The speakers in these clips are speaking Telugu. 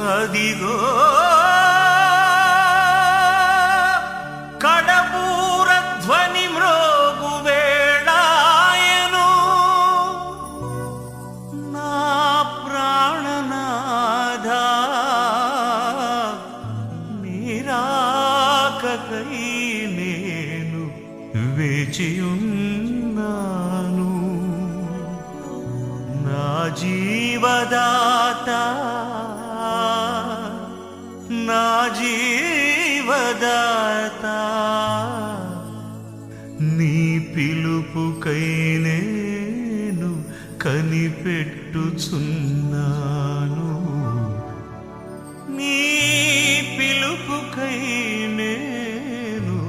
అదిగో కడపూర ధ్వని మ్రోగు వేళాయను నా ప్రాణనాథ నీరాకకై నేను వేచియున్నాను నా జీవదాత నా జీవదాత నీ పిలుపుకై నేను కనిపెట్టుచున్నాను నీ పిలుపుకై నేను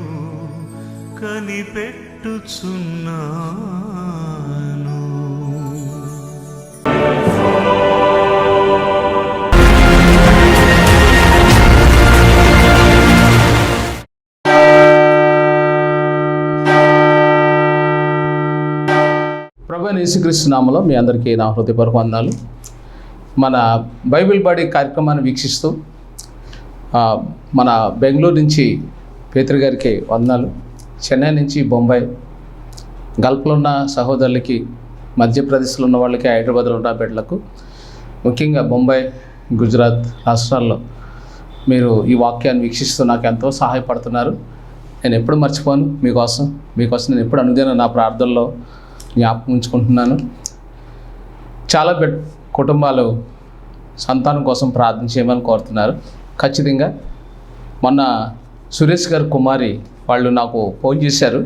కనిపెట్టుచున్నాను. ప్రభువైన యేసుక్రీస్తు నామములో మీ అందరికీ నా హృదయపూర్వక వందనాలు. మన బైబిల్ బడి కార్యక్రమాన్ని వీక్షిస్తూ మన బెంగళూరు నుంచి పేతురు గారికి వందనాలు, చెన్నై నుంచి బొంబాయి, గల్ఫ్లో ఉన్న సహోదరులకి, మధ్యప్రదేశ్లో ఉన్న వాళ్ళకి, హైదరాబాద్లో ఉన్న బిడ్డలకు, ముఖ్యంగా బొంబాయి, గుజరాత్ రాష్ట్రాల్లో మీరు ఈ వాక్యాన్ని వీక్షిస్తూ నాకు ఎంతో సహాయపడుతున్నారు. నేను ఎప్పుడు మర్చిపోను మీకోసం నేను ఎప్పుడు అనుదిన నా ప్రార్థనలో జ్ఞాపకం ఉంచుకుంటున్నాను. చాలా కుటుంబాలు సంతానం కోసం ప్రార్థన చేయమని కోరుతున్నారు. ఖచ్చితంగా మొన్న సురేష్ గారి కుమారి వాళ్ళు నాకు ఫోన్ చేశారు.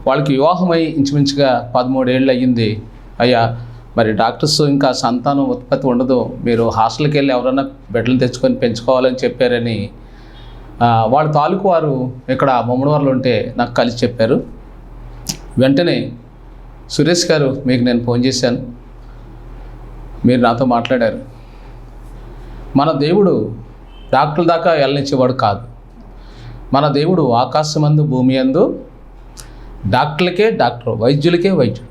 వాళ్ళకి వివాహమై ఇంచుమించుగా 13 ఏళ్ళు అయ్యింది. అయ్యా, మరి డాక్టర్స్ ఇంకా సంతానం ఉత్పత్తి ఉండదు, మీరు హాస్టల్కి వెళ్ళి ఎవరైనా బిడ్డలు తెచ్చుకొని పెంచుకోవాలని చెప్పారని వాళ్ళ తాలూకు వారు ఇక్కడ ముమ్మడివారిలో ఉంటే నాకు కలిసి చెప్పారు. వెంటనే సురేష్ గారు, మీకు నేను ఫోన్ చేశాను, మీరు నాతో మాట్లాడారు. మన దేవుడు డాక్టర్ల దాకా వెళ్ళనిచ్చేవాడు కాదు. మన దేవుడు ఆకాశమందు భూమి యందు డాక్టర్లకే డాక్టర్, వైద్యులకే వైద్యుడు.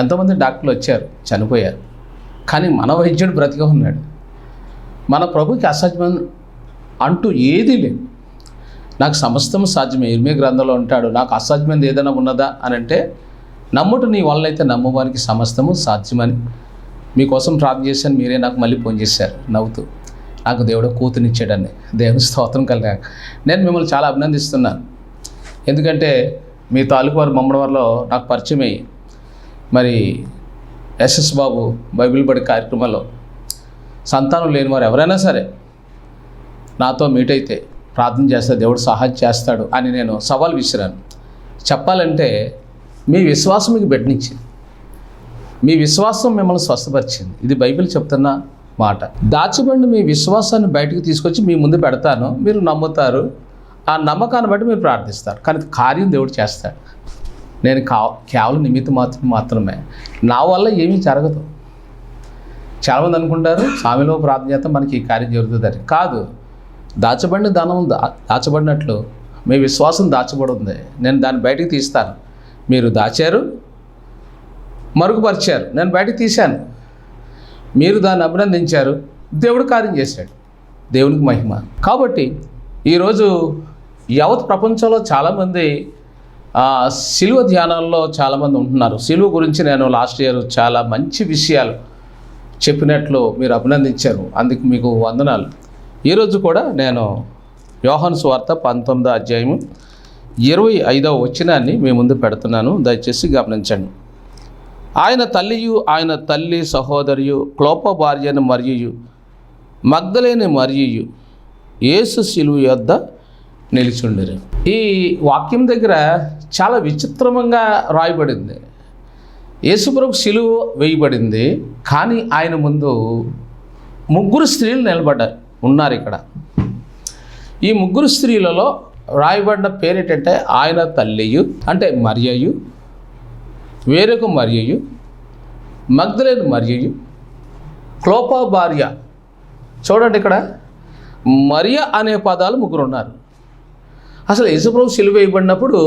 ఎంతోమంది డాక్టర్లు వచ్చారు, చనిపోయారు, కానీ మన వైద్యుడు బ్రతిగా ఉన్నాడు. మన ప్రభుకి అసాధ్యం అంటూ ఏదీ లేదు. నాకు సమస్తం సాధ్యమే, ఇర్మియా గ్రంథంలో ఉంటాడు, నాకు అసాధ్యమైనది ఏదైనా ఉన్నదా అని అంటే, నమ్ముట నీ వల్ల అయితే నమ్మవానికి సమస్తము సాధ్యమని మీకోసం ప్రార్థన చేశాను. మీరే నాకు మళ్ళీ ఫోన్ చేశారు నవ్వుతూ, నాకు దేవుడు కూతునిచ్చాడని. దేవుని స్తోత్రం కలిగా నేను మిమ్మల్ని చాలా అభినందిస్తున్నాను. ఎందుకంటే మీ తాలూకు వారు ముమ్మడివారిలో నాకు పరిచయం అయ్యి, మరి ఎస్ఎస్ బాబు బైబిల్ బడి కార్యక్రమంలో సంతానం లేని వారు ఎవరైనా సరే నాతో మీట్ అయితే ప్రార్థన చేస్తే దేవుడు సహాయం చేస్తాడు అని నేను సవాల్ విసిరాను. చెప్పాలంటే మీ విశ్వాసం మీకు బిడ్డనిచ్చింది, మీ విశ్వాసం మిమ్మల్ని స్వస్థపరిచింది. ఇది బైబిల్ చెప్తున్న మాట. దాచబడిన మీ విశ్వాసాన్ని బయటకు తీసుకొచ్చి మీ ముందు పెడతాను, మీరు నమ్ముతారు, ఆ నమ్మకాన్ని బట్టి మీరు ప్రార్థిస్తారు, కానీ కార్యం దేవుడు చేస్తాడు. నేను కేవలం నిమిత్తం మాత్రమే, నా వల్ల ఏమీ జరగదు. చాలామంది అనుకుంటారు స్వామిలో ప్రార్థన చేస్తే మనకి ఈ కార్యం జరుగుతుందని. కాదు, దాచబడిన ధనం దాచబడినట్లు మీ విశ్వాసం దాచబడి ఉంది, నేను దాన్ని బయటికి తీస్తాను. మీరు దాచారు, మరుగుపరిచారు, నేను బయటికి తీశాను. మీరు దాన్ని అభినందించారు, దేవుడు కార్యం చేశాడు, దేవునికి మహిమ. కాబట్టి ఈరోజు యావత్ ప్రపంచంలో చాలామంది సిలువ ధ్యానాల్లో చాలామంది ఉంటున్నారు. సిలువ గురించి నేను లాస్ట్ ఇయర్ చాలా మంచి విషయాలు చెప్పినట్లు మీరు అభినందించారు, అందుకు మీకు వందనాలు. ఈరోజు కూడా నేను యోహాను సువార్త 19వ అధ్యాయము 25వ వచనాన్ని మీ ముందు పెడుతున్నాను, దయచేసి గమనించండి. ఆయన తల్లియు ఆయన తల్లి సహోదరియు క్లోప భార్యను మరియు మగ్దలేని మరియు యేసు సిలువ యొద్ద నిలిచుండిరి. ఈ వాక్యం దగ్గర చాలా విచిత్రంగా రాయబడింది. యేసుప్రభు సిలువ వేయబడింది, కానీ ఆయన ముందు 3 స్త్రీలు ఉన్నారు ఇక్కడ. ఈ 3 స్త్రీలలో రాయబడిన పేరేంటంటే ఆయన తల్లియు అంటే మరియయు, వేరొక మరియయు, మగ్దలేని మరియయు, క్లోప భార్య. చూడండి, ఇక్కడ మరియ అనే పదాలు 3 ఉన్నారు. అసలు యేసుప్రభు సిలువ వేయబడినప్పుడు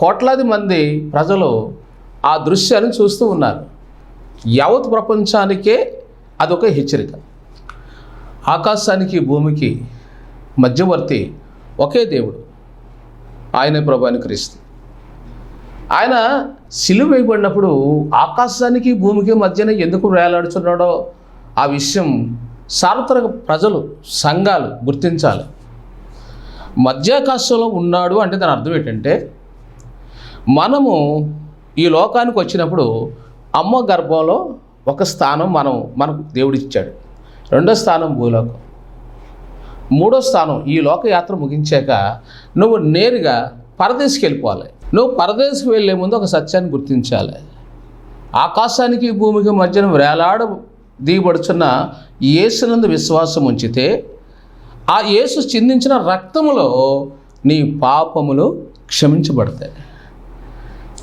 కోట్లాది మంది ప్రజలు ఆ దృశ్యాన్ని చూస్తూ ఉన్నారు. యావత్ ప్రపంచానికే అదొక హెచ్చరిక. ఆకాశానికి భూమికి మధ్యవర్తి ఒకే దేవుడు, ఆయనే ప్రభువైన క్రీస్తు. ఆయన సిలువ వేయబడినప్పుడు ఆకాశానికి భూమికి మధ్యన ఎందుకు వేలాడుచున్నాడో ఆ విషయం సార్వత్రిక ప్రజలు, సంఘాలు గుర్తించాలి. మధ్యాకాశంలో ఉన్నాడు అంటే దాని అర్థం ఏంటంటే, మనము ఈ లోకానికి వచ్చినప్పుడు అమ్మ గర్భంలో ఒక స్థానం మనకు దేవుడిచ్చాడు. రెండో స్థానం భూలోకం. మూడో స్థానం ఈ లోకయాత్ర ముగించాక నువ్వు నేరుగా పరదేశికి వెళ్ళిపోవాలి. నువ్వు పరదేశికి వెళ్ళే ముందు ఒక సత్యాన్ని గుర్తించాలి. ఆకాశానికి భూమికి మధ్యన వేలాడ దిగబడుచున్న యేసునందు విశ్వాసం ఉంచితే ఆ యేసు చిందించిన రక్తములో నీ పాపములు క్షమించబడతాయి.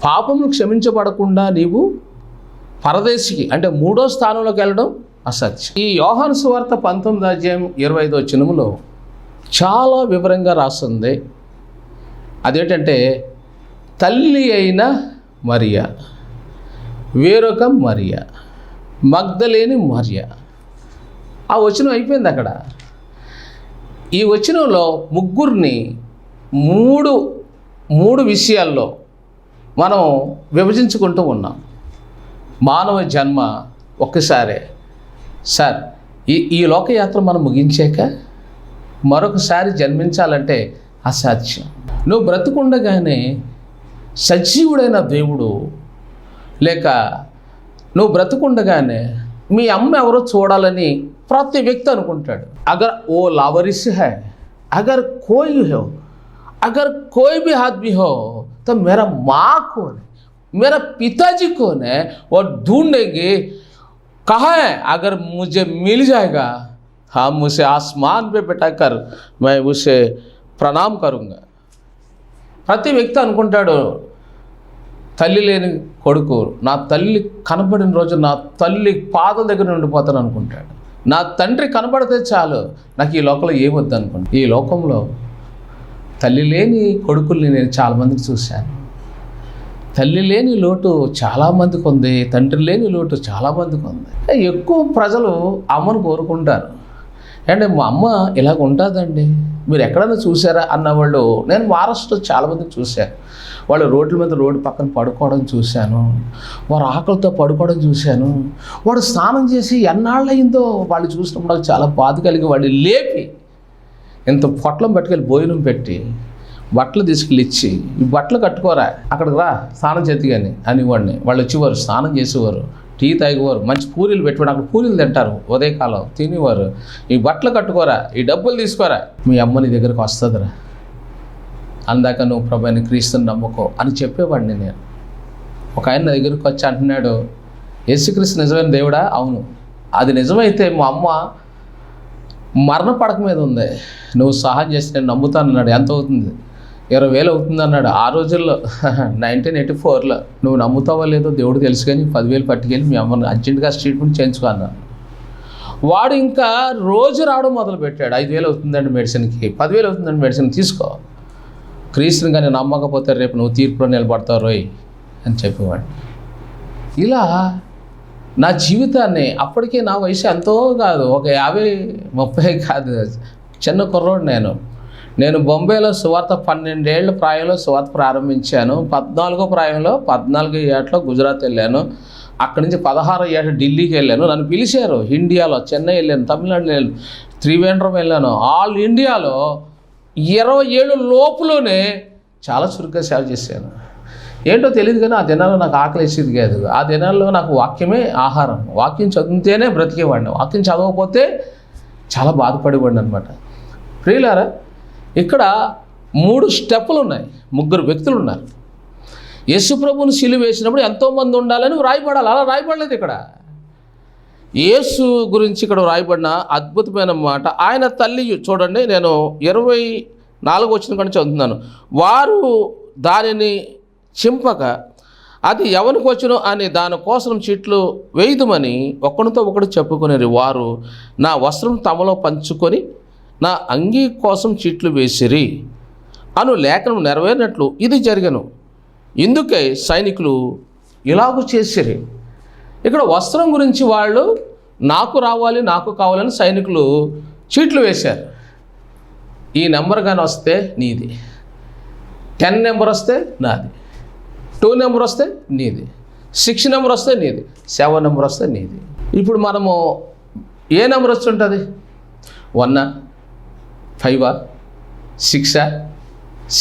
పాపములు క్షమించబడకుండా నీవు పరదేశికి అంటే మూడో స్థానంలోకి వెళ్ళడం అసత్యం. ఈ యోహాను సువార్త 19:25 చాలా వివరంగా రాస్తుంది. అదేంటంటే, తల్లి అయిన మరియ, వేరొక మరియ, మగ్దలేని మరియ. ఆ వచనం అయిపోయింది అక్కడ. ఈ వచనంలో ముగ్గురిని మూడు విషయాల్లో మనం విభజించుకుంటూ ఉన్నాం. మానవ జన్మ ఒక్కసారే. సార్, ఈ లోకయాత్ర మనం ముగించాక మరొకసారి జన్మించాలంటే అసాధ్యం. నువ్వు బ్రతుకుండగానే సజీవుడైన దేవుడు, లేక నువ్వు బ్రతుకుండగానే మీ అమ్మ ఎవరో చూడాలని ప్రతి వ్యక్తి అనుకుంటాడు. అగర్ ఓ లావరిస్ హై, అగర్ కోయి హో, अगर कोई भी आदमी हो तो मेरा माँ कौन है, मेरा पिताजी कौन है, वो ढूंढेंगे. कहाँ है? अगर मुझे मिल जाएगा, हम उसे आसमान पे बैठाकर मैं उसे प्रणाम करूँगा. ప్రతి వ్యక్తి అనుకుంటాడు, తల్లి లేని కొడుకు, నా తల్లి కనపడిన రోజు నా తల్లి పాదం దగ్గర ఉండిపోతాను అనుకుంటాడు. నా తండ్రి కనపడితే చాలు, నాకు ఈ లోకంలో ఏమొద్దు అనుకుంటా. ఈ లోకంలో తల్లి లేని కొడుకుల్ని నేను చాలామందికి చూశాను. తల్లి లేని లోటు చాలామందికి ఉంది, తండ్రి లేని లోటు చాలామందికి ఉంది. ఎక్కువ ప్రజలు అమ్మను కోరుకుంటారు. అంటే మా అమ్మ ఇలాగ ఉంటుందండి, మీరు ఎక్కడైనా చూసారా అన్నవాళ్ళు నేను మహారాష్ట్రలో చాలామందికి చూశాను. వాళ్ళు రోడ్ల మీద రోడ్డు పక్కన పడుకోవడం చూశాను, వారు ఆకలితో పడుకోవడం చూశాను. వాడు స్నానం చేసి ఎన్నాళ్ళయిందో వాళ్ళు చూసినప్పుడు నాకు చాలా బాధ కలిగి వాడిని లేపి ఇంత పొట్లం పట్టుకెళ్ళి భోజనం పెట్టి బట్టలు తీసుకెళ్ళి ఇచ్చి, ఈ బట్టలు కట్టుకోరా, అక్కడికి రా స్నానం చేతి కానీ అనేవాడిని. వాళ్ళు వచ్చేవారు, స్నానం చేసేవారు, టీ తాగేవారు, మంచి పూరీలు పెట్టుకోండి, అక్కడ పూరీలు తింటారు ఉదయకాలం తినేవారు. ఈ బట్టలు కట్టుకోరా, ఈ డబ్బులు తీసుకోరా, మీ అమ్మ నీ దగ్గరకు వస్తుందిరా, అందాక నువ్వు ప్రభువైన క్రీస్తుని నమ్ముకో అని చెప్పేవాడిని నేను. ఒక ఆయన నా దగ్గరికి వచ్చి అంటున్నాడు, యేసుక్రీస్తు నిజమైన దేవుడా? అవును. అది నిజమైతే మా అమ్మ మరణ పడక మీద ఉంది, నువ్వు సహాయం చేసి నేను నమ్ముతాను అన్నాడు. ఎంత అవుతుంది? 20,000 అవుతుంది అన్నాడు. ఆ రోజుల్లో 1984లో. నువ్వు నమ్ముతావో లేదో దేవుడు తెలుసు, కానీ 10,000 పట్టుకెళ్ళి మీ అమ్మని అర్జెంటుగా ట్రీట్మెంట్ చేయించుకో అన్నాను. వాడు ఇంకా రోజు రావడం మొదలుపెట్టాడు. 5,000 అవుతుందండి మెడిసిన్కి, 10,000 అవుతుందండి మెడిసిన్, తీసుకో, క్రీస్తుని కానీ నమ్మకపోతే రేపు నువ్వు తీర్పులో నిలబడతావు రోయ్ అని చెప్పేవాడు. ఇలా నా జీవితాన్ని, అప్పటికే నా వయసు ఎంతో కాదు, ఒక 50-30 కాదు, చిన్న కుర్రోడు నేను బొంబాయిలో సువార్త 12 ఏళ్ళ ప్రాయంలో సువార్త ప్రారంభించాను. 14 ప్రాయంలో 14 ఏళ్ళలో గుజరాత్ వెళ్ళాను. అక్కడి నుంచి 16 ఏళ్ళ ఢిల్లీకి వెళ్ళాను. నన్ను పిలిచారు. ఇండియాలో చెన్నై వెళ్ళాను, తమిళనాడు వెళ్ళాను, త్రివేంద్రం వెళ్ళాను. ఆల్ ఇండియాలో 20 ఏళ్ళ లోపులోనే చాలా చురుగ్గా సేవ చేశాను. ఏంటో తెలియదు, కానీ ఆ దినాల్లో నాకు ఆకలి వేసేది కాదు. ఆ దినాల్లో నాకు వాక్యమే ఆహారం. వాక్యం చదివితేనే బ్రతికేవాడిని, వాక్యం చదవకపోతే చాలా బాధపడేవాడిని అనమాట. ప్రియులారా, ఇక్కడ 3 స్టెప్పులు ఉన్నాయి, 3 వ్యక్తులు ఉన్నారు. యేసు ప్రభువుని సిలువ వేసినప్పుడు ఎంతోమంది ఉండాలని రాయబడాలి, అలా రాయబడలేదు ఇక్కడ. యేసు గురించి ఇక్కడ రాయబడిన అద్భుతమైన మాట, ఆయన తల్లి చూడండి, నేను 24 వచనం కానీ చదువుతున్నాను. వారు దానిని చింపక అది ఎవరికి వచ్చును అని దానికోసం చీట్లు వేయుదుమని ఒకరితో ఒకడు చెప్పుకునేది. వారు నా వస్త్రం తమలో పంచుకొని నా అంగీ కోసం చీట్లు వేసిరి అను లేఖనం నెరవేరినట్లు ఇది జరిగను. ఇందుకై సైనికులు ఇలాగూ చేసిరి. ఇక్కడ వస్త్రం గురించి వాళ్ళు నాకు రావాలి, నాకు కావాలని సైనికులు చీట్లు వేశారు. ఈ నెంబర్ కానీ వస్తే నీది, 10 నెంబర్ వస్తే నాది, 2 నెంబర్ వస్తే నీది, 6 నెంబర్ వస్తే నీది, 7 నెంబర్ వస్తే నీది. ఇప్పుడు మనము ఏ నెంబర్ వస్తుంటుంది? 1, 5, 6,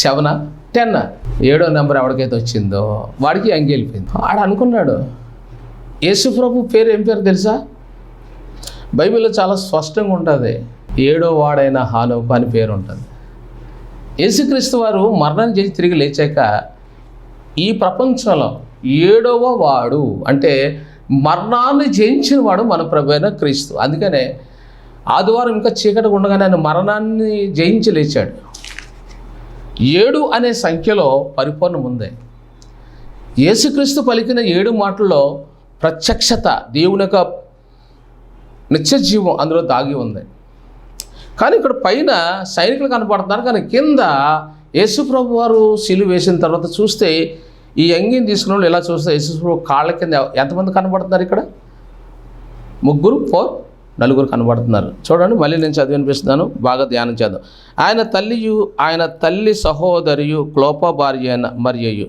7, 10. 7వ నెంబర్ ఎవరికైతే వచ్చిందో వాడికి అంగి వెళ్ళిపోయింది. వాడు అనుకున్నాడు, యేసు ప్రభు పేరు ఏం పేరు తెలుసా? బైబిల్లో చాలా స్పష్టంగా ఉంటుంది, 7వ వాడైన హానోకు అని పేరు ఉంటుంది. యేసుక్రీస్తు వారు మరణాన్ని చేసి తిరిగి లేచాక ఈ ప్రపంచంలో 7వ వాడు అంటే మరణాన్ని జయించిన వాడు మన ప్రభు అయిన క్రీస్తు. అందుకనే ఆదివారం ఇంకా చీకటి ఉండగానే ఆయన మరణాన్ని జయించి లేచాడు. 7 అనే సంఖ్యలో పరిపూర్ణం ఉంది. యేసుక్రీస్తు పలికిన 7 మాటల్లో ప్రత్యక్షత, దేవుని యొక్క నిత్య జీవం అందులో దాగి ఉంది. కానీ ఇక్కడ పైన సైనికులు కనపడుతున్నారు, కానీ కింద యేసు ప్రభు వారు సిలువ వేసిన తర్వాత చూస్తే ఈ అంగిని తీసుకున్న వాళ్ళు ఇలా చూస్తే యేసు ప్రభు కాళ్ళ కింద ఎంతమంది కనబడుతున్నారు? ఇక్కడ 3, 4 కనబడుతున్నారు. చూడండి, మళ్ళీ నేను చదివి వినిపిస్తున్నాను, బాగా ధ్యానం చేద్దాం. ఆయన తల్లియు ఆయన తల్లి సహోదరియు క్లోప భార్య అయిన మరియయు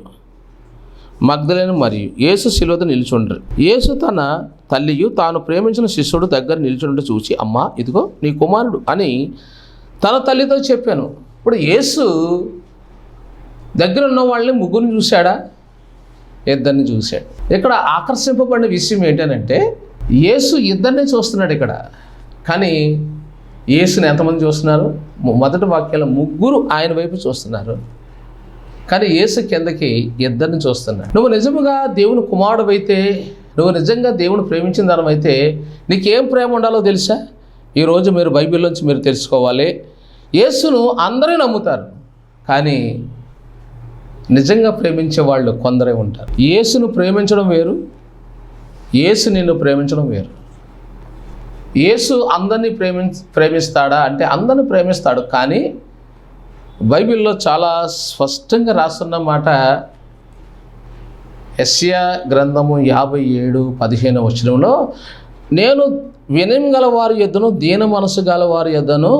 మగ్దలేను మరియు యేసు శిలువతో నిల్చుండ్రు. యేసు తన తల్లియు తాను ప్రేమించిన శిష్యుడు దగ్గర నిల్చుండి చూసి, అమ్మా ఇదిగో నీ కుమారుడు అని తన తల్లితో చెప్పాను. ఇప్పుడు యేసు దగ్గర ఉన్న వాళ్ళని 3 చూశాడా? 2 చూశాడు. ఇక్కడ ఆకర్షింపబడిన విషయం ఏంటంటే యేసు 2 చూస్తున్నాడు ఇక్కడ. కానీ యేసుని ఎంతమంది చూస్తున్నారు? మొదటి వాక్యాల 3 ఆయన వైపు చూస్తున్నారు. కానీ యేసు కిందకి 2 చూస్తున్నాడు. నువ్వు నిజముగా దేవుని కుమారుడు అయితే, నువ్వు నిజంగా దేవుని ప్రేమించిన దానివైతే నీకేం ప్రేమ ఉండాలో తెలుసా? ఈరోజు మీరు బైబిల్లోంచి మీరు తెలుసుకోవాలి. యేసును అందరూ నమ్ముతారు, కానీ నిజంగా ప్రేమించే వాళ్ళు కొందరే ఉంటారు. యేసును ప్రేమించడం వేరు, యేసు నిన్ను ప్రేమించడం వేరు. యేసు అందరినీ ప్రేమిస్తాడా అంటే అందరినీ ప్రేమిస్తాడు. కానీ బైబిల్లో చాలా స్పష్టంగా రాస్తున్న మాట యెషయా గ్రంథము 57:15 వచనంలో, నేను వినయం గల వారి యొద్దను దీన మనసు గల వారి యొద్దను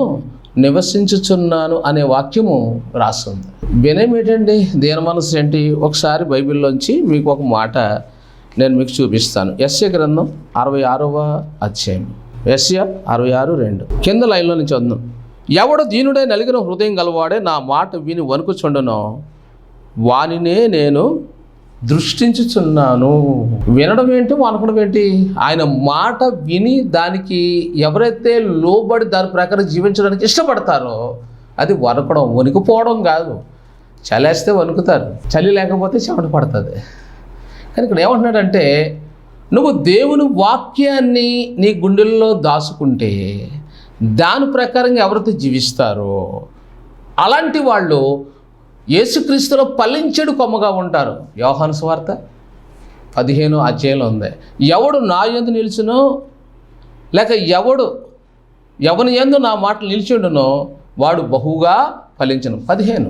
నివసించుచున్నాను అనే వాక్యము రాస్తుంది. వినయం ఏంటండి? దీన మనసు ఏంటి? ఒకసారి బైబిల్లోంచి మీకు ఒక మాట నేను మీకు చూపిస్తాను. యెషయా గ్రంథం 66వ అధ్యాయం, యెషయా 66:2 కింద లైన్లో నుంచి చదువు. ఎవడు దీనుడై నలిగిన హృదయం గలవాడే నా మాట విని వణుకుచుండునో వానినే నేను దృష్టించుచున్నాను. వినడం ఏంటి, వణకడం ఏంటి? ఆయన మాట విని దానికి ఎవరైతే లోబడి దాని ప్రకారం జీవించడానికి ఇష్టపడతారో అది వణకడం, వణికిపోవడం కాదు. చలేస్తే వణుకుతారు, చలి లేకపోతే చెమట పడుతుంది. కానీ ఇక్కడ ఏమంటున్నాడంటే నువ్వు దేవుని వాక్యాన్ని నీ గుండెల్లో దాచుకుంటే దాని ప్రకారంగా ఎవరైతే జీవిస్తారో అలాంటి వాళ్ళు యేసుక్రీస్తులో ఫలించెడు కొమ్మగా ఉంటారు. యోహాను సువార్త 15వ అధ్యాయంలో ఉంది. ఎవడు నా యందు నిలిచునో లేక ఎవని యందు నా మాటలు నిలిచిండునో వాడు బహుగా ఫలించును. 15.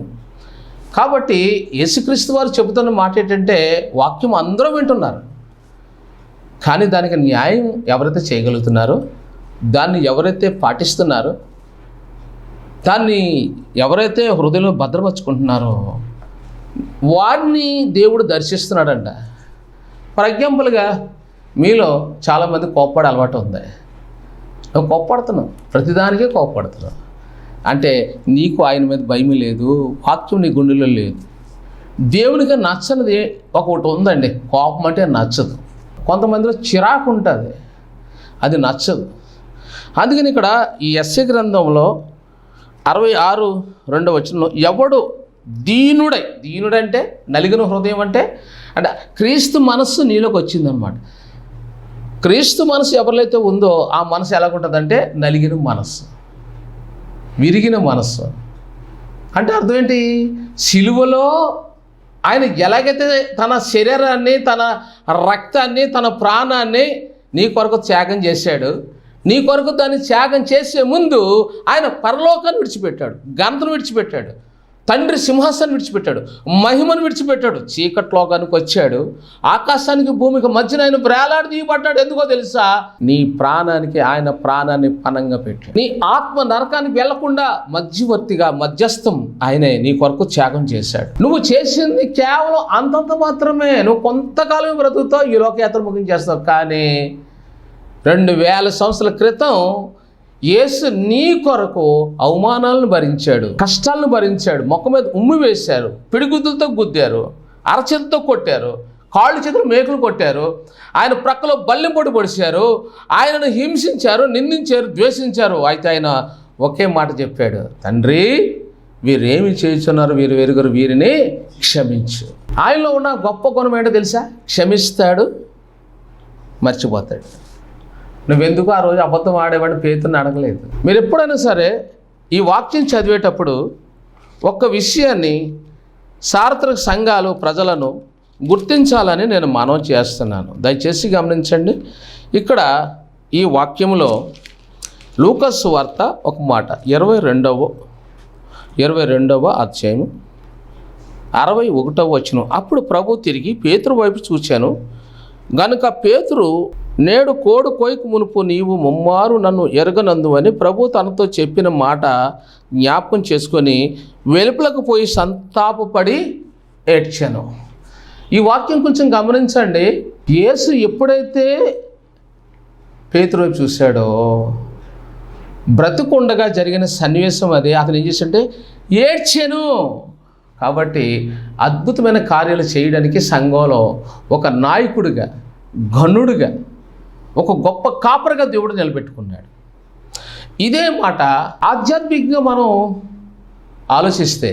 కాబట్టి యేసుక్రీస్తు వారు చెబుతున్న మాట ఏంటంటే వాక్యం అందరూ వింటున్నారు, కానీ దానికి న్యాయం ఎవరైతే చేయగలుగుతున్నారో, దాన్ని ఎవరైతే పాటిస్తున్నారో, దాన్ని ఎవరైతే హృదయంలో భద్రపరుచుకుంటున్నారో వారిని దేవుడు దర్శిస్తున్నాడంట. ఫర్ ఎగ్జాంపుల్గా మీలో చాలామంది కోప్పడే అలవాటు ఉంది. నువ్వు కోప్పడుతున్నావు, ప్రతిదానికే కోప్పడుతున్నావు. అంటే నీకు ఆయన మీద భయం లేదు, వాక్యం నీ గుండెలో లేదు. దేవునికి నచ్చనిది ఒకటి ఉందండి, కోపం అంటే నచ్చదు. కొంతమందిలో చిరాకు ఉంటుంది, అది నచ్చదు. అందుకని ఇక్కడ ఈ యెషయా గ్రంథంలో 66:2 వచనంలో ఎవడు దీనుడంటే నలిగిన హృదయం అంటే క్రీస్తు మనస్సు నీలోకి వచ్చిందనమాట. క్రీస్తు మనసు ఎవరిలో ఉందో ఆ మనసు ఎలాగుంటుందంటే నలిగిన మనస్సు, విరిగిన మనస్సు. అంటే అర్థం ఏంటి? సిలువలో ఆయన ఎలాగైతే తన శరీరాన్ని, తన రక్తాన్ని, తన ప్రాణాన్ని నీ కొరకు త్యాగం చేశాడు, నీ కొరకు దాన్ని త్యాగం చేసే ముందు ఆయన పరలోకాన్ని విడిచిపెట్టాడు, ఘనతను విడిచిపెట్టాడు, తండ్రి సింహాసనం విడిచిపెట్టాడు, మహిమను విడిచిపెట్టాడు, చీకట్లోకానికి వచ్చాడు, ఆకాశానికి భూమికి మధ్యన ఆయన వేలాడదీయబడ్డాడు. ఎందుకో తెలుసా? నీ ప్రాణానికి ఆయన ప్రాణాన్ని పణంగా పెట్టాడు. నీ ఆత్మ నరకానికి వెళ్లకుండా మధ్యవర్తిగా, మధ్యస్థం ఆయనే నీ కొరకు త్యాగం చేశాడు. నువ్వు చేసింది కేవలం అంతంత మాత్రమే. నువ్వు కొంతకాలం బ్రతుకుతావు, ఈ లోకయాత్ర ముగించేస్తావు. కానీ 2000 సంవత్సరాల క్రితం యేసు నీ కొరకు అవమానాలను భరించాడు, కష్టాలను భరించాడు, మొక్క మీద ఉమ్మి వేశారు, పిడిగుద్దులతో గుద్దారు, అరచేతితో కొట్టారు, కాళ్ళు చేతులు మేకులు కొట్టారు, ఆయన ప్రక్కలో బల్లెం పొడి పొడిచారు, ఆయనను హింసించారు, నిందించారు, ద్వేషించారు. అయితే ఆయన ఒకే మాట చెప్పాడు, తండ్రి వీరేమి చేస్తున్నారు, వీరు వెరుగురు, వీరిని క్షమించు. ఆయనలో ఉన్న గొప్ప గుణం ఏంటో తెలుసా? క్షమిస్తాడు, మర్చిపోతాడు. నువ్వెందుకు ఆ రోజు అబద్ధం ఆడేవాడిని పేతుని అడగలేదు. మీరు ఎప్పుడైనా సరే ఈ వాక్యం చదివేటప్పుడు ఒక్క విషయాన్ని సార్వత్రిక సంఘాలు ప్రజలను గుర్తించాలని నేను మనవి చేస్తున్నాను. దయచేసి గమనించండి. ఇక్కడ ఈ వాక్యంలో లూకాసు సువార్త ఒక మాట 22వ అధ్యాయం 61వ వచనం. అప్పుడు ప్రభు తిరిగి పేతురు వైపు చూచాను, గనుక పేతురు, నేడు కోడు కోయికు మునుపు నీవు ముమ్మారు నన్ను ఎరగనందువని ప్రభు తనతో చెప్పిన మాట జ్ఞాపకం చేసుకొని వెలుపలకు పోయి సంతాపపడి ఏడ్చాను. ఈ వాక్యం కొంచెం గమనించండి. యేసు ఎప్పుడైతే పేతురు వైపు చూశాడో, బ్రతుకుండగా జరిగిన సన్నివేశం అది. అతను ఏం చేశాడంటే ఏడ్చాను. కాబట్టి అద్భుతమైన కార్యాలు చేయడానికి సంఘంలో ఒక నాయకుడిగా, ఘనుడిగా, ఒక గొప్ప కాపరిగా దేవుడు నిలబెట్టుకున్నాడు. ఇదే మాట ఆధ్యాత్మికంగా మనం ఆలోచిస్తే,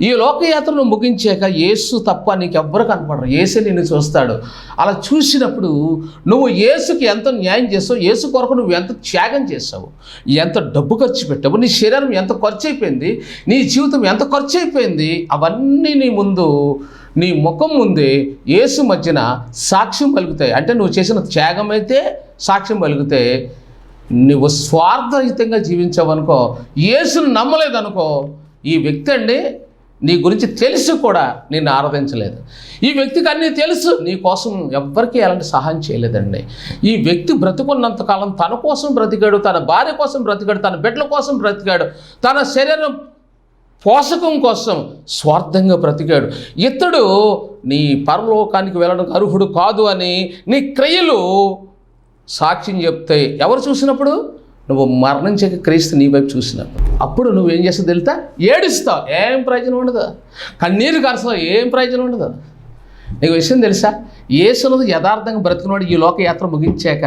ఈ లోకయాత్రను ముగించాక యేసు తప్ప నీకెవ్వరు కనపడరు, యేసే నిన్ను చూస్తాడు. అలా చూసినప్పుడు నువ్వు యేసుకి ఎంత న్యాయం చేస్తావు, యేసు కొరకు నువ్వు ఎంత త్యాగం చేస్తావు, ఎంత డబ్బు ఖర్చు పెట్టావు, నీ శరీరం ఎంత ఖర్చు అయిపోయింది, నీ జీవితం ఎంత ఖర్చు అయిపోయింది, అవన్నీ నీ ముందు, నీ ముఖం ముందే యేసు మధ్యన సాక్ష్యం పలుకుతాయి. అంటే నువ్వు చేసిన త్యాగం అయితే సాక్ష్యం పలికితే, నువ్వు స్వార్థరహితంగా జీవించావనుకో, యేసును నమ్మలేదనుకో, ఈ వ్యక్తి అండి నీ గురించి తెలిసి కూడా నిన్ను ఆరాధించలేదు, ఈ వ్యక్తికి అన్నీ తెలుసు, నీ కోసం ఎవ్వరికీ ఎలాంటి సహాయం చేయలేదండి. ఈ వ్యక్తి బ్రతుకున్నంతకాలం తన కోసం బ్రతికాడు, తన భార్య కోసం బ్రతికాడు, తన బిడ్డల కోసం బ్రతికాడు, తన శరీరం పోషకం కోసం స్వార్థంగా బ్రతికాడు. ఇతడు నీ పరలోకానికి వెళ్ళడానికి అర్హుడు కాదు అని నీ క్రియలు సాక్ష్యం చెప్తాయి. ఎవరు చూసినప్పుడు? నువ్వు మరణించక క్రీస్తు నీ వైపు చూసినప్పుడు. అప్పుడు నువ్వేం చేస్తావు తెలుసా? ఏడుస్తావు, ఏం ప్రయోజనం ఉండదు. కన్నీరు కరస్తావు, ఏం ప్రయోజనం ఉండదు. నీకు విషయం తెలుసా? యేసును యథార్థంగా బ్రతికినవాడు ఈ లోకయాత్ర ముగించాక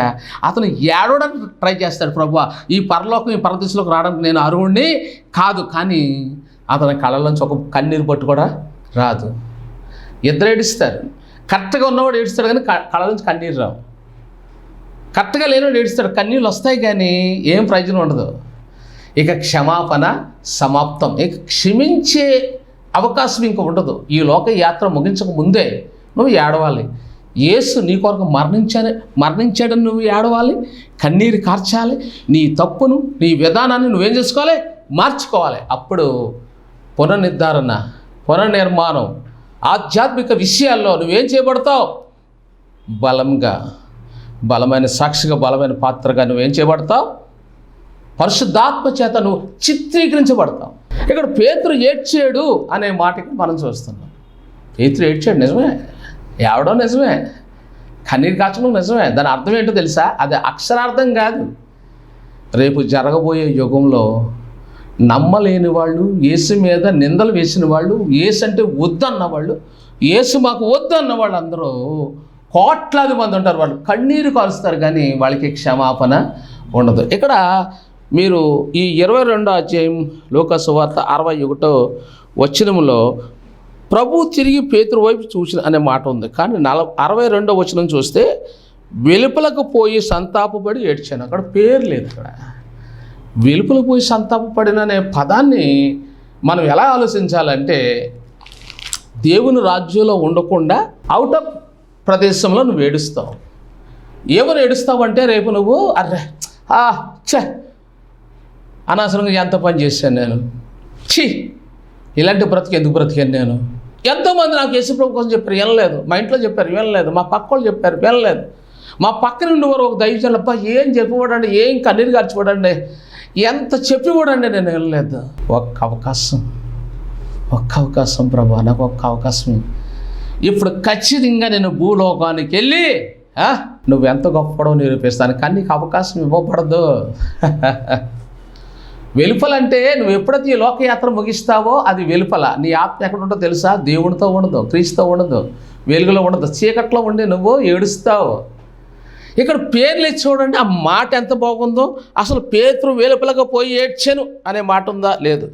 అతను ఏడవడానికి ట్రై చేస్తాడు. ప్రభువా, ఈ పరలోకం, ఈ పరదేశంలోకి రావడానికి నేను అర్హుడిని కాదు. కానీ అతని కళ్ళలోంచి ఒక కన్నీరు పట్టు కూడా రాదు. ఇద్దరు ఏడుస్తారు. కరెక్ట్గా ఉన్నవాడు ఏడుస్తాడు కానీ కళ్ళ నుంచి కన్నీరు రావు. కరెక్ట్గా లేనివాడు ఏడుస్తాడు, కన్నీళ్ళు వస్తాయి కానీ ఏం ప్రయోజనం ఉండదు. ఇక క్షమాపణ సమాప్తం. ఇక క్షమించే అవకాశం ఇంక ఉండదు. ఈ లోక యాత్ర ముగించక ముందే నువ్వు ఏడవాలి. యేసు నీ కొరకు మరణించాడని నువ్వు ఏడవాలి, కన్నీరు కార్చాలి. నీ తప్పును, నీ విధానాన్ని నువ్వేం చేసుకోవాలి? మార్చుకోవాలి. అప్పుడు పునర్నిర్ధారణ, పునర్నిర్మాణం, ఆధ్యాత్మిక విషయాల్లో నువ్వేం చేయబడతావు? బలమైన సాక్షిగా, బలమైన పాత్రగా నువ్వేం చేయబడతావు? పరిశుద్ధాత్మ చేత నువ్వు చిత్రీకరించబడతావు. ఇక్కడ పేతురు ఏడ్చాడు అనే మాటకి మనం చూస్తున్నాం. పేతురు ఏడ్చాడు నిజమే, ఏడవడం నిజమే, కన్నీరు కాచడం నిజమే. దాని అర్థం ఏంటో తెలుసా? అది అక్షరార్థం కాదు. రేపు జరగబోయే యుగంలో నమ్మలేని వాళ్ళు, యేసు మీద నిందలు వేసిన వాళ్ళు, యేసు అంటే వద్దన్న వాళ్ళు, యేసు మాకు వద్దు అన్న వాళ్ళు అందరూ కోట్లాది మంది ఉంటారు. వాళ్ళు కన్నీరు కాలుస్తారు కానీ వాళ్ళకి క్షమాపణ ఉండదు. ఇక్కడ మీరు ఈ 22వ అధ్యాయం లూకాసు సువార్త 61వ వచనంలో ప్రభు తిరిగి పేతురు వైపు చూసిన అనే మాట ఉంది. కానీ 62వ వచనం చూస్తే వెలుపలకు పోయి సంతాపపడి ఏడ్చాను. అక్కడ పేరు లేదు. అక్కడ వెలుపలకు పోయి సంతాపపడిన అనే పదాన్ని మనం ఎలా ఆలోచించాలంటే, దేవుని రాజ్యంలో ఉండకుండా అవుట్ ఆఫ్ ప్రదేశంలో నువ్వు ఏడుస్తావు. ఏమని ఏడుస్తావు అంటే, రేపు నువ్వు అర్రే అనవసరంగా ఎంత పని చేశాను నేను, ఇలాంటి బ్రతికి ఎందుకు బ్రతికాను నేను? ఎంతోమంది నాకు యేసుప్రభు కోసం చెప్పారు, వినలేదు. మా ఇంట్లో చెప్పారు, వినలేదు. మా పక్క వాళ్ళు చెప్పారు, వినలేదు. మా పక్కన ఉండేవారు ఒక దైవజనులు, అబ్బా ఏం చెప్పకూడండి, ఏం కన్నీరు గార్చుకోడండి, ఎంత చెప్పి కూడా నేను వినలేదు. ఒక్క అవకాశం ప్రభా, నాకు ఒక్క అవకాశం. ఇప్పుడు ఖచ్చితంగా నేను భూలోకానికి వెళ్ళి నువ్వు ఎంత గొప్పడో నిరూపిస్తాను, కానీ నీకు అవకాశం ఇవ్వబడదు. వెలుపలంటే నువ్వు ఎప్పుడైతే ఈ లోకయాత్ర ముగిస్తావో అది వెలుపల. నీ ఆత్మ ఎక్కడ ఉంటుందో తెలుసా? దేవునితో ఉండదు, క్రీస్తుతో ఉండదు, వెలుగులో ఉండదు, చీకట్లో ఉండి నువ్వు ఏడుస్తావు. ఇక్కడ పేర్లు ఇచ్చి చూడండి, ఆ మాట ఎంత బాగుందో. అసలు పేతురు వెలుపలకు పోయి ఏడ్చాను అనే మాట ఉందా? లేదు.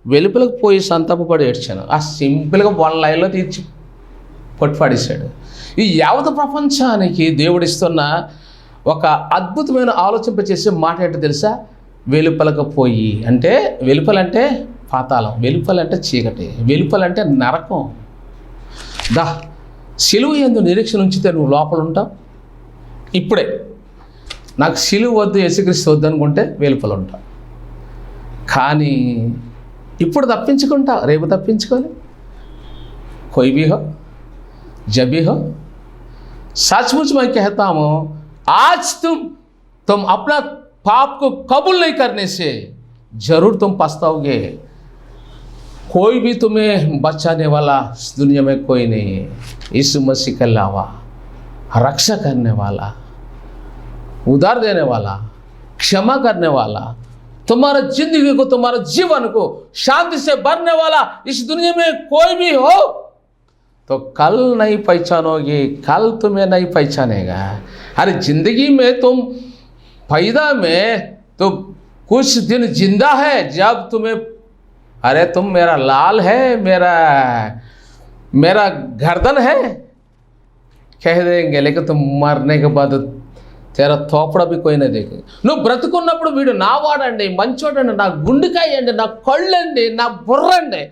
వెలుపలకు పోయి సంతాపపడి ఏడ్చాను. ఆ సింపుల్గా 1 లైన్లో తీర్చి కొట్టిపాడేశాడు. ఈ యావత ప్రపంచానికి దేవుడిస్తున్న ఒక అద్భుతమైన ఆలోచింపచేసే మాట ఏంటో తెలుసా? వెలుపలకు పోయి అంటే, వెలుపలంటే పాతాళం, వెలుపలంటే చీకటి, వెలుపలంటే నరకం. సిలువ యందు నిరీక్షణ ఉంచితే నువ్వు లోపల ఉంటావు. ఇప్పుడే నాకు సిలువ వద్దు, యేసుక్రీస్తు వద్దు అనుకుంటే వెలుపల ఉంటావు. కానీ ఇప్పుడు తప్పించుకుంటా, రేపు తప్పించుకోవాలి. कोई भी हो, जब भी हो, सचमुच मैं कहता हूँ, आज तुम अपना पाप को कबूल नहीं करने से जरूर तुम पछताओगे. कोई भी तुम्हें बचाने वाला इस दुनिया में कोई नहीं है. यीशु मसीह के अलावा रक्षा करने वाला, उधार देने वाला, क्षमा करने वाला, तुम्हारा जिंदगी को, तुम्हारे जीवन को शांति से भरने वाला इस दुनिया में कोई भी हो तो कल नहीं पहचानोगे, कल तुम्हें नहीं पहचानेगा. अरे जिंदगी में तुम पैदा में तो कुछ दिन जिंदा है, जब तुम्हें अरे तुम मेरा लाल है, मेरा गर्दन है कह देंगे, लेकिन तुम मरने के बाद तेरा తోపడ भी कोई नहीं देखेगा. నువ్వు బ్రతుకున్నప్పుడు వీడు నా వాడండి, మంచోడండి, నా గుండెకాయ అండి, నా కళ్ళండి, నా బుర్రండి,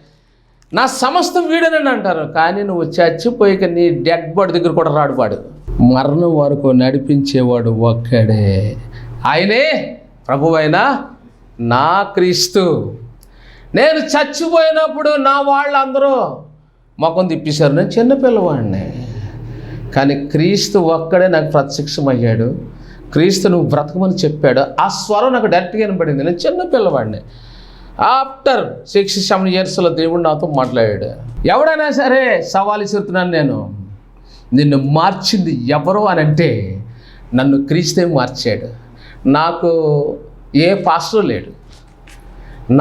నా సమస్తం వీడనండి అంటారు. కానీ నువ్వు చచ్చిపోయాక నీ డెడ్ బాడీ దగ్గర కూడా రాడు. వాడు మరణం వరకు నడిపించేవాడు ఒక్కడే, ఆయనే ప్రభువైన నా క్రీస్తు. నేను చచ్చిపోయినప్పుడు నా వాళ్ళందరూ మొఖం తిప్పేశారు, నేను చిన్నపిల్లవాడిని. కానీ క్రీస్తు ఒక్కడే నాకు ప్రత్యక్షమయ్యాడు. క్రీస్తు నువ్వు బ్రతకమని చెప్పాడు. ఆ స్వరం నాకు డైరెక్ట్గా వినపడింది. నేను చిన్న పిల్లవాడిని. ఆఫ్టర్ 6-7 ఇయర్స్లో దేవుడు నాతో మాట్లాడాడు. ఎవడైనా సరే సవాలు ఇస్తున్నాను, నేను నిన్ను మార్చింది ఎవరు అని అంటే నన్ను క్రీస్తే మార్చాడు. నాకు ఏ పాస్టర్ లేడు,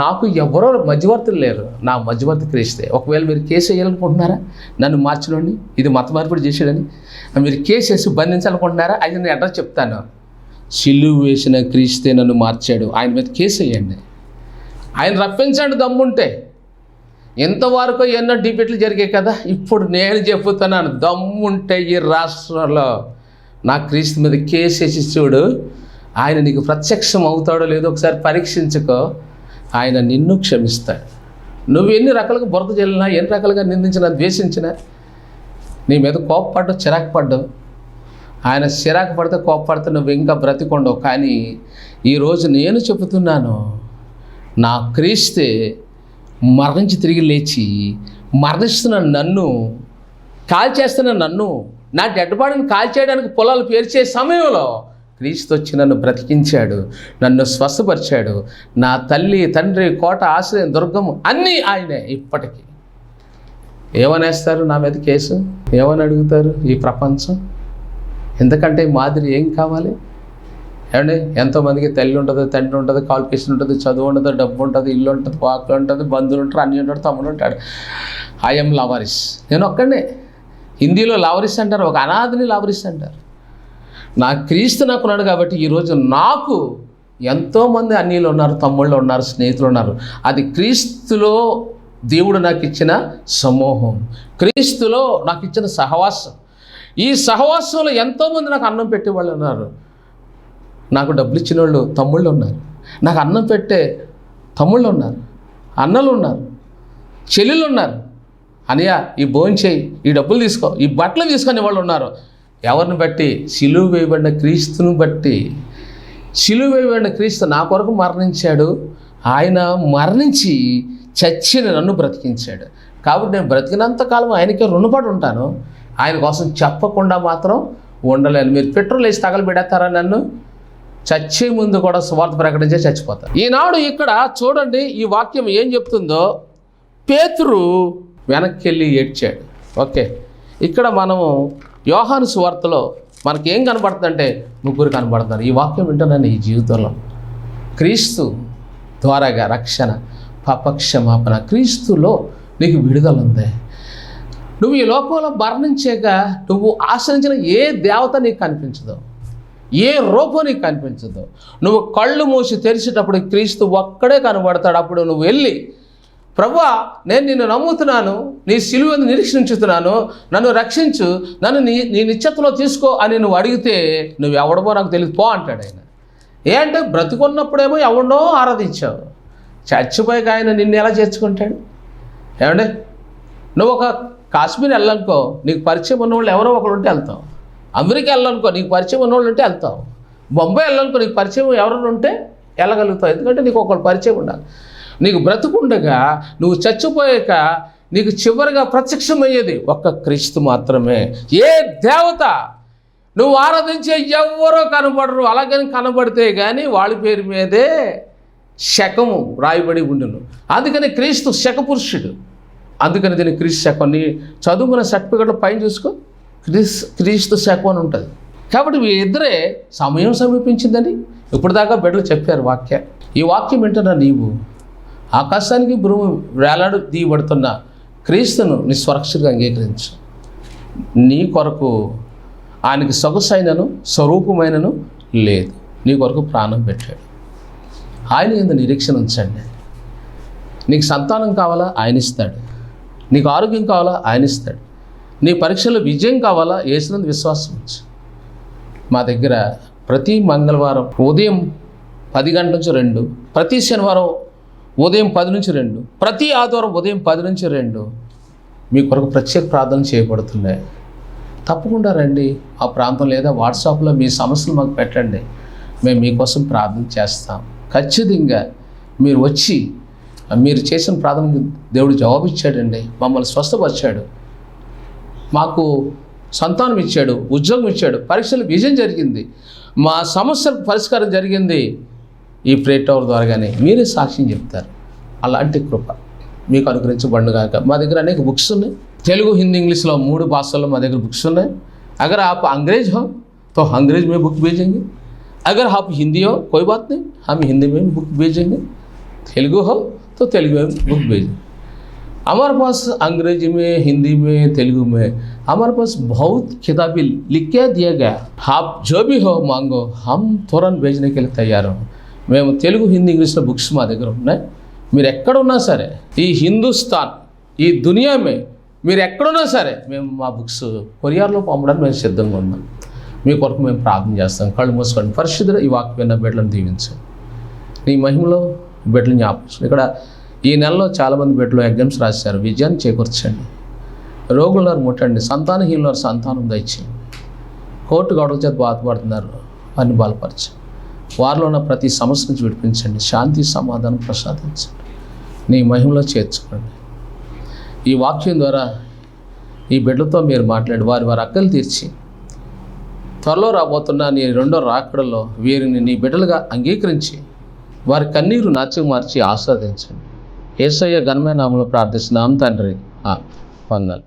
నాకు ఎవరో మధ్యవర్తులు లేరు, నా మధ్యవర్తి క్రీస్తే. ఒకవేళ మీరు కేసు వేయాలనుకుంటున్నారా, నన్ను మార్చినండి, ఇది మత మార్పిడి చేసాడని మీరు కేసు వేసి బంధించాలనుకుంటున్నారా? అయితే నేను అడ్రస్ చెప్తాను. సిలువ వేసిన క్రీస్తే నన్ను మార్చాడు, ఆయన మీద కేసు వేయండి, ఆయన రప్పించండి దమ్ముంటే. ఇంతవరకు ఎన్నో డిబేట్లు జరిగాయి కదా, ఇప్పుడు నేను చెబుతున్నాను, దమ్ముంటే ఈ రాష్ట్రంలో నా క్రీస్తు మీద కేసు వేసి చూడు, ఆయన నీకు ప్రత్యక్షం అవుతాడో లేదో ఒకసారి పరీక్షించుకో. ఆయన నిన్ను క్షమిస్తాడు. నువ్వు ఎన్ని రకాలుగా బురద జల్లినా, ఎన్ని రకాలుగా నిందించినా, ద్వేషించినా, నీ మీద కోప్పడ్డావు, చిరాకు పడ్డావు. ఆయన చిరాకు పడితే, కోప్పడితే నువ్వు ఇంకా బ్రతికొండవు. కానీ ఈరోజు నేను చెబుతున్నాను, నా క్రీస్తే మరణించి తిరిగి లేచి మరణిస్తున్న నన్ను, కాల్చేస్తున్న నన్ను, నా డెడ్ బాడీని కాల్చేయడానికి పొలాలు పేర్చే సమయంలో క్రీస్తు వచ్చి నన్ను బ్రతికించాడు, నన్ను స్వస్థపరిచాడు. నా తల్లి, తండ్రి, కోట, ఆశ్రయం, దుర్గము అన్నీ ఆయనే. ఇప్పటికీ ఏమనేస్తారు నా మీద కేసు? ఏమని అడుగుతారు ఈ ప్రపంచం? ఎందుకంటే మాదిరి ఏం కావాలి? ఏమండి, ఎంతోమందికి తల్లి ఉంటుంది, తండ్రి ఉంటుంది, క్వాలిఫికేషన్ ఉంటుంది, చదువు ఉంటుంది, డబ్బు ఉంటుంది, ఇల్లు ఉంటుంది, వాక్లు ఉంటుంది, బంధువులు ఉంటారు, అన్నీ ఉంటాడు, తమ్ముడు ఉంటాడు. ఐఎమ్ లవరిస్. నేను ఒక్కడే. హిందీలో లవరిస్ అంటారు, ఒక అనాథని లవరిస్ అంటారు. నా క్రీస్తు నాకున్నాడు కాబట్టి ఈరోజు నాకు ఎంతోమంది అన్నీలు ఉన్నారు, తమ్ముళ్ళు ఉన్నారు, స్నేహితులు ఉన్నారు. అది క్రీస్తులో దేవుడు నాకు ఇచ్చిన సమూహం, క్రీస్తులో నాకు ఇచ్చిన సహవాసం. ఈ సహవాసంలో ఎంతోమంది నాకు అన్నం పెట్టేవాళ్ళు ఉన్నారు, నాకు డబ్బులు ఇచ్చిన వాళ్ళు తమ్ముళ్ళు ఉన్నారు, నాకు అన్నం పెట్టే తమ్ముళ్ళు ఉన్నారు, అన్నలు ఉన్నారు, చెల్లెళ్ళు ఉన్నారు. అనియా ఈ భోజనం చేయి, ఈ డబ్బులు తీసుకో, ఈ బట్టలు తీసుకునే వాళ్ళు ఉన్నారు. ఎవరిని బట్టి? సిలువ వేయబడిన క్రీస్తును బట్టి. సిలువ వేయబడిన క్రీస్తు నా కొరకు మరణించాడు. ఆయన మరణించి చచ్చిన నన్ను బ్రతికించాడు. కాబట్టి నేను బ్రతికినంత కాలం ఆయనకే రుణపడి ఉంటాను. ఆయన కోసం చెప్పకుండా మాత్రం ఉండలేను. మీరు పెట్రోల్ వేసి తగలబెడతారా నన్ను? చచ్చే ముందు కూడా సువార్త ప్రకటించే చచ్చిపోతారు. ఈనాడు ఇక్కడ చూడండి, ఈ వాక్యం ఏం చెప్తుందో. పేతురు వెనక్కి వెళ్ళి ఏడ్చాడు. ఓకే, ఇక్కడ మనము యోహాను సువార్తలో మనకేం కనబడుతుందంటే ముగ్గురు కనబడుతున్నారు. ఈ వాక్యం వింటున్నాను. ఈ జీవితంలో క్రీస్తు ద్వారాగా రక్షణ, పాపక్షమాపణ, క్రీస్తులో నీకు విడుదల ఉంది. నువ్వు ఈ లోకంలో మరణించాక నువ్వు ఆశ్రయించిన ఏ దేవత నీకు కనిపించదు, ఏ రూపం నీకు కనిపించదు. నువ్వు కళ్ళు మూసి తెరిచేటప్పుడు క్రీస్తు ఒక్కడే కనబడతాడు. అప్పుడు నువ్వు వెళ్ళి, ప్రభువా నేను నిన్ను నమ్ముతున్నాను, నీ సిలువను నిరీక్షించుతున్నాను, నన్ను రక్షించు, నన్ను నీ నిశ్చతలో తీసుకో అని నువ్వు అడిగితే నువ్వు ఎవడమో నాకు తెలియదు పో అంటాడు ఆయన. ఏంటంటే బ్రతికున్నప్పుడేమో ఎవడో ఆరాధించావు, చచ్చిపోయాక ఆయన నిన్ను ఎలా చేర్చుకుంటాడు? ఏమంటే నువ్వు ఒక కాశ్మీర్ వెళ్ళాలనుకో, నీకు పరిచయం ఉన్నవాళ్ళు ఎవరో ఒకరు ఉంటే వెళ్తావు. అమెరికా వెళ్ళాలనుకో, నీకు పరిచయం ఉన్నవాళ్ళు ఉంటే వెళ్తావు. బొంబాయి వెళ్ళాలనుకో, నీకు పరిచయం ఎవరైనా ఉంటే వెళ్ళగలుగుతావు. ఎందుకంటే నీకు ఒకళ్ళు పరిచయం ఉండాలి. నీకు బ్రతుకుండగా నువ్వు చచ్చిపోయాక నీకు చివరిగా ప్రత్యక్షమయ్యేది ఒక్క క్రీస్తు మాత్రమే. ఏ దేవత నువ్వు ఆరాధించే ఎవరో కనబడరు. అలాగని కనబడితే కానీ వాళ్ళ పేరు మీదే శకము రాయబడి ఉండును. అందుకని క్రీస్తు శకపురుషుడు. అందుకని దీన్ని క్రీస్తు శకం. నీ చదువుకున్న సర్టిఫికెట్లో పైన చూసుకో, క్రీస్తు శకం అని ఉంటుంది. కాబట్టి మీ ఇద్దరే సమయం సమీపించిందని ఇప్పుడు దాకా బిడ్డలు చెప్పారు వాక్యం. ఈ వాక్యం వింటున్నా నీవు ఆకాశానికి భూమి వేలాడు తీయబడుతున్న క్రీస్తును నీ స్వరక్షగా అంగీకరించు. నీ కొరకు ఆయనకి సొగసైనను స్వరూపమైనను లేదు. నీ కొరకు ప్రాణం పెట్టాడు. ఆయన యందు నిరీక్షణ ఉంచండి. నీకు సంతానం కావాలా? ఆయన ఇస్తాడు. నీకు ఆరోగ్యం కావాలా? ఆయన ఇస్తాడు. నీ పరీక్షలో విజయం కావాలా? యేసునందు విశ్వాసం ఉంచు. మా దగ్గర ప్రతి మంగళవారం ఉదయం 10 గంటల నుంచి 2, ప్రతి శనివారం ఉదయం 10 నుంచి 2, ప్రతి ఆదివారం ఉదయం 10 నుంచి 2 మీ కొరకు ప్రత్యేక ప్రార్థన చేయబడుతున్నాయి. తప్పకుండా రండి. ఆ ప్రాంతం లేదా వాట్సాప్లో మీ సమస్యలు మాకు పెట్టండి. మేము మీకోసం ప్రార్థన చేస్తాం. ఖచ్చితంగా మీరు వచ్చి మీరు చేసిన ప్రార్థనకు దేవుడు జవాబు ఇచ్చాడండి. మమ్మల్ని స్వస్థపరిచాడు, మాకు సంతానం ఇచ్చాడు, ఉద్యోగం ఇచ్చాడు, పరీక్షలు విజయం జరిగింది, మా సమస్యలకు పరిష్కారం జరిగింది ఈ ప్రేయర్ టవర్ ద్వారాగానే. మీరే సాక్ష్యం చెప్తారు. అలాంటి కృప మీకు అనుగ్రహించబడుగాక. మా దగ్గర అనేక బుక్స్ ఉన్నాయి. తెలుగు, హిందీ, ఇంగ్లీష్లో 3 భాషల్లో మా దగ్గర బుక్స్ ఉన్నాయి. अगर आप अंग्रेज हो तो अंग्रेज में बुक भेजेंगे, अगर आप हिंदी हो कोई बात नहीं, हम हिंदी में बुक भेजेंगे, तेलुगु हो तो तेलुगु में बुक भेजेंगे. हमारे पास अंग्रेजी में, हिंदी में, तेलुगु में हमारे पास बहुत किताबें लिख के दिया गया. आप जो भी हो मांगो, हम तुरंत भेजने के लिए तैयार हो. మేము తెలుగు, హిందీ, ఇంగ్లీష్లో బుక్స్ మా దగ్గర ఉన్నాయి. మీరు ఎక్కడున్నా సరే, ఈ హిందుస్థాన్, ఈ దునియామే మీరు ఎక్కడున్నా సరే మేము మా బుక్స్ కొరియర్లో పంపడానికి మేము సిద్ధంగా ఉన్నాం. మీ కొరకు మేము ప్రార్థన చేస్తాం. కళ్ళు మూసుకోండి. పరిశుద్ధుడు ఈ వాక్యం బిడ్డలను దీవించాం. నీ మహిమలో బిడ్డలు జ్ఞాపకం. ఇక్కడ ఈ నెలలో చాలామంది బిడ్డలు ఎగ్జామ్స్ రాశారు. విజయాన్ని చేకూర్చండి. రోగులను ముట్టండి. సంతానహీనులను సంతానం దయచేయండి. కోర్టు గొడవల చేత బాధపడుతున్నారు, వారిని బలపరచండి. వారిలో ఉన్న ప్రతి సమస్య నుంచి విడిపించండి. శాంతి సమాధానం ప్రసాదించండి. నీ మహిమలో చేర్చుకోండి. ఈ వాక్యం ద్వారా ఈ బిడ్డలతో మీరు మాట్లాడి వారి అక్కలు తీర్చి త్వరలో రాబోతున్న నీ 2వ రాకడలో వీరిని నీ బిడ్డలుగా అంగీకరించి వారి కన్నీరు నాట్యం మార్చి ఆస్వాదించండి. యేసయ్య ఘనమైన నామములో ప్రార్థిస్తున్నాం తండ్రి. వందనాలు.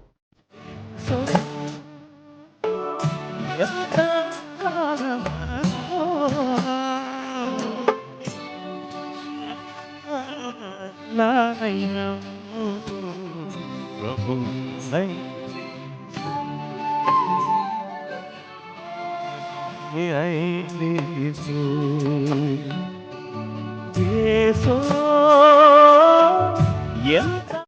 प्रभु यीशु